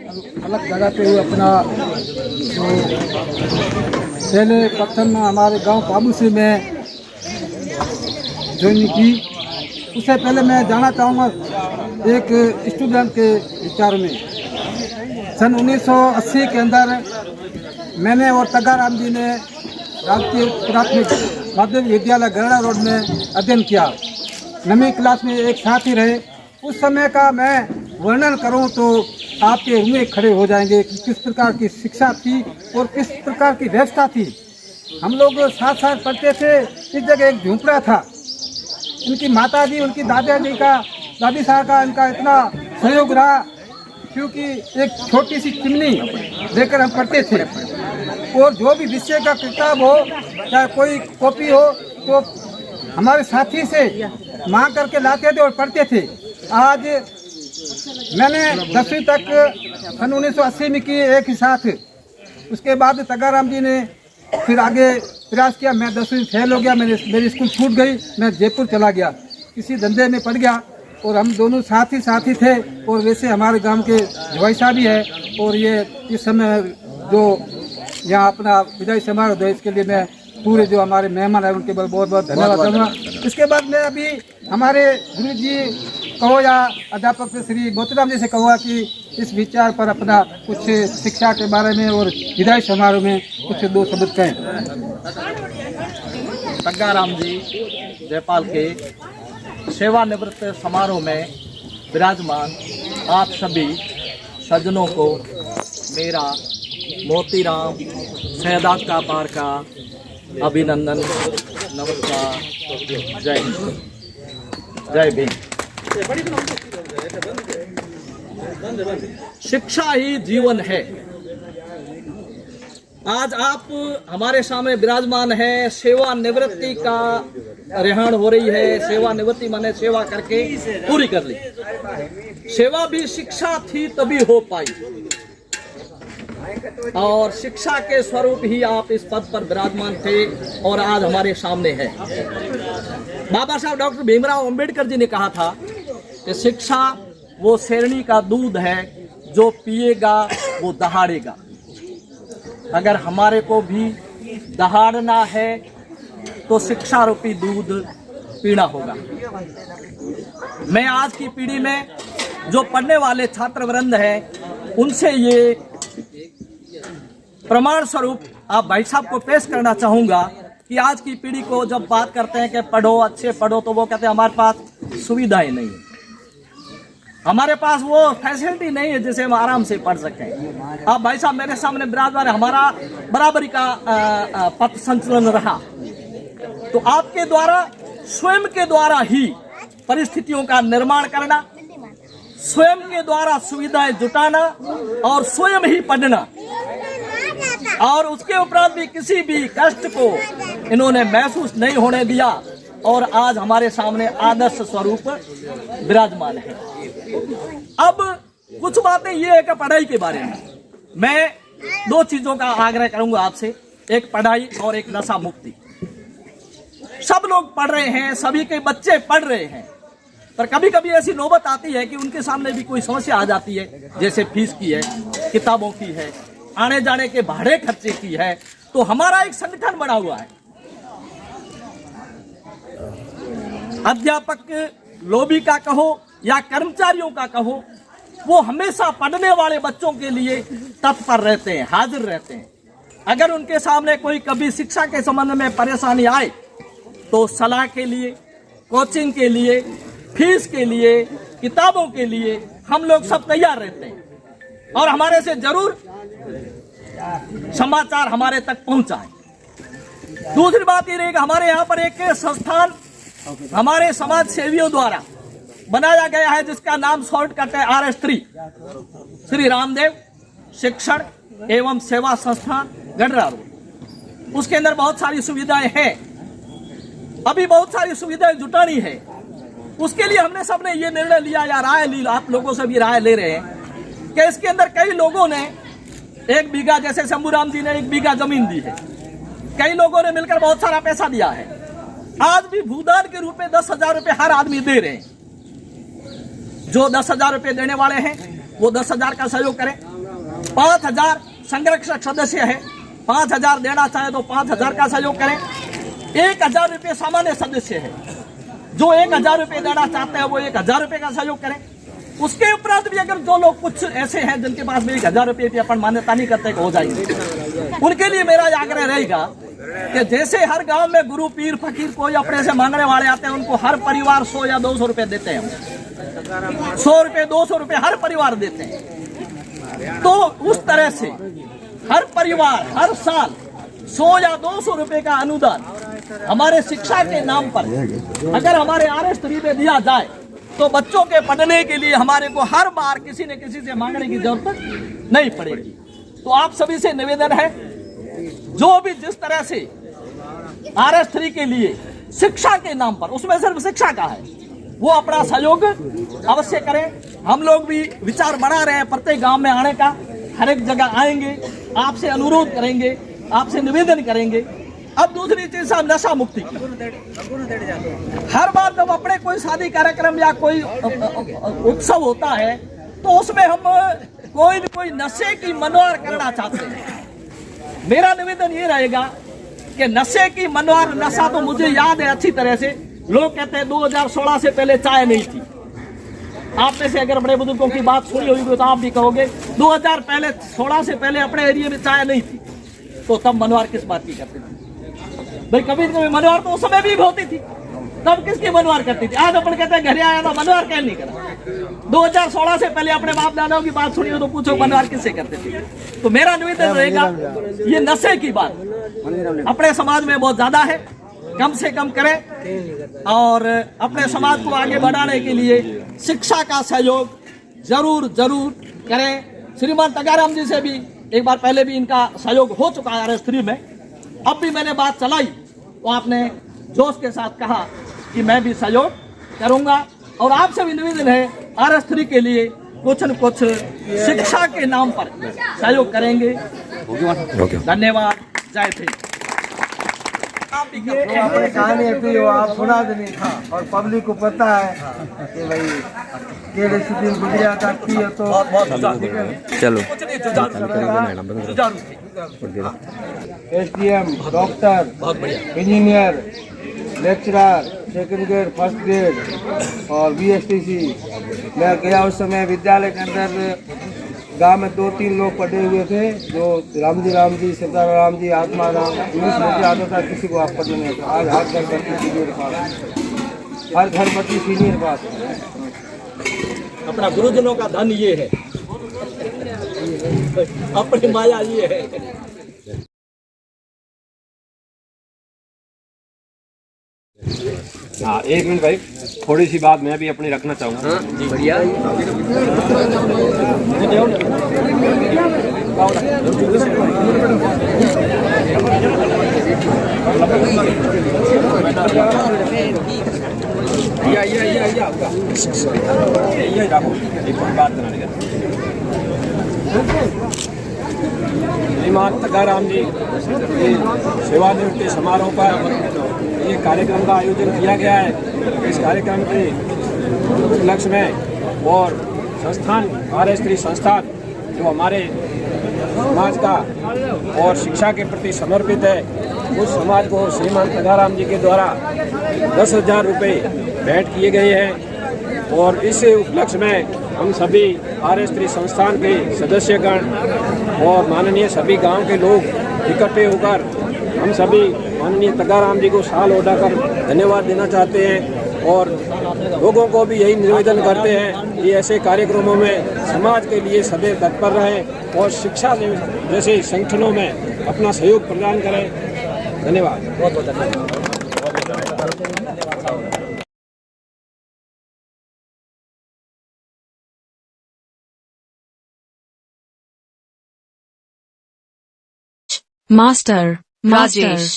अलग जगह पे हुए अपना जो पहले प्रथम हमारे गांव काबूसी में ज्वाइनिंग की। उससे पहले मैं जाना चाहूँगा एक स्टूडेंट के विचार में। सन 1980 के अंदर मैंने और तगाराम जी ने राजकीय प्राथमिक माध्यमिक विद्यालय गरड़ा रोड में अध्ययन किया। 9वीं क्लास में एक साथ ही रहे। उस समय का मैं वर्णन करूं तो आपके रुए खड़े हो जाएंगे कि किस प्रकार की शिक्षा थी और किस प्रकार की व्यवस्था थी। हम लोग साथ साथ पढ़ते थे। इस जगह एक झोंपड़ा था। इनकी माता जी, उनकी दादाजी का, दादी साहब का इनका इतना सहयोग रहा क्योंकि एक छोटी सी चिमनी लेकर हम पढ़ते थे और जो भी विषय का किताब हो चाहे कोई कॉपी हो तो हमारे साथी से मांग करके लाते थे और पढ़ते थे। आज मैंने 10वीं तक सन 1980 में की एक ही साथ। उसके बाद तगाराम जी ने फिर आगे प्रयास किया। मैं 10वीं फेल हो गया, मेरी स्कूल छूट गई। मैं जयपुर चला गया, किसी धंधे में पड़ गया और हम दोनों साथ ही थे। और वैसे हमारे गांव के जवाई साहब भी है और ये इस समय जो यहाँ अपना विदाई समारोह है इसके लिए मैं पूरे जो हमारे मेहमान हैं उनके बहुत बहुत धन्यवाद दूँगा। इसके बाद मैं अभी हमारे गुरु जी कहो या अध्यापक श्री मोतीराम जी से कहूँगा कि इस विचार पर अपना कुछ शिक्षा के बारे में और विदाई समारोह में कुछ दो शब्द कहें। तगाराम जी जयपाल के सेवानिवृत्त समारोह में विराजमान आप सभी सज्जनों को मेरा मोतीराम सैदात का पार का अभिनंदन, नमस्कार, जय हिंद, जय भीम। शिक्षा ही जीवन है। आज आप हमारे सामने विराजमान है। सेवानिवृत्ति का रेहान हो रही है। सेवानिवृत्ति माने सेवा करके पूरी कर ली। सेवा भी शिक्षा थी तभी हो पाई और शिक्षा के स्वरूप ही आप इस पद पर विराजमान थे और आज हमारे सामने है। बाबा साहब डॉक्टर भीमराव अंबेडकर जी ने कहा था कि शिक्षा वो शेरनी का दूध है, जो पिएगा वो दहाड़ेगा। अगर हमारे को भी दहाड़ना है तो शिक्षा रूपी दूध पीना होगा। मैं आज की पीढ़ी में जो पढ़ने वाले छात्र वृंद हैं उनसे ये प्रमाण स्वरूप आप भाई साहब को पेश करना चाहूँगा कि आज की पीढ़ी को जब बात करते हैं कि पढ़ो, अच्छे पढ़ो, तो वो कहते हैं हमारे पास सुविधाएं नहीं है, हमारे पास वो फैसिलिटी नहीं है जिसे हम आराम से पढ़ सकें। अब भाई साहब मेरे सामने विराजमान, हमारा बराबरी का पथ संचलन रहा, तो आपके द्वारा स्वयं के द्वारा ही परिस्थितियों का निर्माण करना, स्वयं के द्वारा सुविधाएं जुटाना और स्वयं ही पढ़ना और उसके उपरांत भी किसी भी कष्ट को इन्होंने महसूस नहीं होने दिया और आज हमारे सामने आदर्श स्वरूप विराजमान है। अब कुछ बातें ये है कि पढ़ाई के बारे में मैं दो चीजों का आग्रह करूंगा आपसे, एक पढ़ाई और एक नशा मुक्ति। सब लोग पढ़ रहे हैं, सभी के बच्चे पढ़ रहे हैं, पर कभी कभी ऐसी नौबत आती है कि उनके सामने भी कोई समस्या आ जाती है, जैसे फीस की है, किताबों की है, आने जाने के भाड़े खर्चे की है। तो हमारा एक संगठन बना हुआ है, अध्यापक लॉबी का कहो या कर्मचारियों का कहो, वो हमेशा पढ़ने वाले बच्चों के लिए तत्पर रहते हैं, हाजिर रहते हैं। अगर उनके सामने कोई कभी शिक्षा के संबंध में परेशानी आए तो सलाह के लिए, कोचिंग के लिए, फीस के लिए, किताबों के लिए हम लोग सब तैयार रहते हैं और हमारे से जरूर समाचार हमारे तक पहुंचाए। दूसरी बात ये रहेगी, हमारे यहाँ पर एक संस्थान हमारे समाज सेवियों द्वारा बनाया गया है जिसका नाम शॉर्टकट है RS3, श्री रामदेव शिक्षण एवं सेवा संस्थान गढ़रा रोड। उसके अंदर बहुत सारी सुविधाएं हैं, अभी बहुत सारी सुविधाएं जुटानी है। उसके लिए हमने सबने ये निर्णय लिया या राय ली, आप लोगों से भी राय ले रहे हैं कि इसके अंदर कई लोगों ने 1 बीघा, जैसे शंभूराम जी ने 1 बीघा जमीन दी है, कई लोगों ने मिलकर बहुत सारा पैसा दिया है। आज भी भूदान के रूप में 10,000 रुपए हर आदमी दे रहे हैं। जो 10,000 रुपए देने वाले हैं वो 10,000 का सहयोग करें, 5000 संरक्षक सदस्य है, 5000 देना चाहे तो 5000 का सहयोग करें। 1000 रुपये सामान्य सदस्य है, जो 1000 रुपये देना चाहते हैं वो 1000 रुपये का सहयोग करें। उसके उपरांत भी अगर जो लोग कुछ ऐसे हैं जिनके पास भी 1000 रुपये की अपन मान्यता नहीं करते हो जाएंगे, उनके लिए मेरा आग्रह रहेगा कि जैसे हर गांव में गुरु पीर फकीर कोई अपने से मांगने वाले आते हैं, उनको हर परिवार 100 या 200 रुपए देते हैं। 100 रुपए 200 रुपए हर परिवार देते हैं। तो उस तरह से हर परिवार हर साल 100 या 200 रुपए का अनुदान हमारे शिक्षा के नाम पर अगर हमारे RS3 में दिया जाए तो बच्चों के पढ़ने के लिए हमारे को हर बार किसी न किसी से मांगने की जरूरत नहीं पड़ेगी। तो आप सभी से निवेदन है, जो भी जिस तरह से RS3 के लिए शिक्षा के नाम पर, उसमें सिर्फ शिक्षा का है, वो अपना सहयोग अवश्य करें। हम लोग भी विचार बढ़ा रहे हैं प्रत्येक गांव में आने का, हर एक जगह आएंगे, आपसे अनुरोध करेंगे, आपसे निवेदन करेंगे। अब दूसरी चीज साहब, नशा मुक्ति की। हर बार जब अपने कोई शादी कार्यक्रम या कोई उत्सव होता है तो उसमें हम कोई न कोई नशे की मनोहर करना चाहते हैं। मेरा निवेदन ये रहेगा कि नशे की मनोहर, नशा तो मुझे याद है अच्छी तरह से, लोग कहते हैं 2016 से पहले चाय नहीं थी। आप में से अगर बड़े बुजुर्गों की बात सुनी होगी तो आप भी कहोगे 2016 से पहले अपने एरिया में चाय नहीं थी, तो तब मनोहर किस बात की करते थे भाई? कभी कभी मनोहर तो उस समय भी होती थी, तब किसकी मनोहर करती थी? आज अपन कहते हैं घरे आया था, मनोहर कह नहीं करा। 2016 से पहले अपने बाप दादाओं की बात सुनी हो तो पूछो मनोहर किससे करते थे। तो मेरा निवेदन रहेगा, ये नशे की बात अपने समाज में बहुत ज्यादा है, कम से कम करें और अपने समाज को आगे बढ़ाने के लिए शिक्षा का सहयोग जरूर जरूर करें। श्रीमान तगाराम जी से भी एक बार पहले भी इनका सहयोग हो चुका है RS3 में। अब भी मैंने बात चलाई तो आपने जोश के साथ कहा कि मैं भी सहयोग करूंगा, और आपसे भी निवेदन है RS3 के लिए कुछ न कुछ शिक्षा के नाम पर सहयोग करेंगे। धन्यवाद, जय हिंद। अपनी कहानी थी वो आप सुना देनी, और पब्लिक को पता है कि भाई केड़े स्थिति गुजरिया करती है। तो चलो SDM, doctor, engineer, lecturer, second grade, first grade और BSTC। मैं गया उस समय विद्यालय के अंदर गांव में 2-3 लोग पढ़े हुए थे, जो राम जी, सीताराम राम जी, आत्मा राम, इंग्लिश में आता था, किसी को आप पढ़ने नहीं आता। आज हर घर बच्ची सीनियर पास, हर घर बच्ची सीनियर पास। अपना गुरुजनों का धन ये है, अपनी माया ये है। हाँ, एक मिनट भाई, थोड़ी सी बात मैं भी अपनी रखना चाहूँगा। जी बढ़िया। बात करना लगा श्रीमान तगाराम जी के सेवानिवृत्ति समारोह पर ये कार्यक्रम का आयोजन किया गया है। इस कार्यक्रम के उपलक्ष्य में और संस्थान RS3 संस्थान जो हमारे समाज का और शिक्षा के प्रति समर्पित है, उस समाज को श्रीमान तगाराम जी के द्वारा 10,000 रुपये भेंट किए गए हैं। और इस उपलक्ष्य में हम सभी RS3 संस्थान के सदस्यगण और माननीय सभी गांव के लोग इकट्ठे होकर हम सभी माननीय तगाराम जी को शाल ओढ़ाकर धन्यवाद देना चाहते हैं। और लोगों को भी यही निवेदन करते हैं कि ऐसे कार्यक्रमों में समाज के लिए सदैव तत्पर रहें और शिक्षा जैसे संगठनों में अपना सहयोग प्रदान करें। धन्यवाद, बहुत बहुत धन्यवाद। Master Rajesh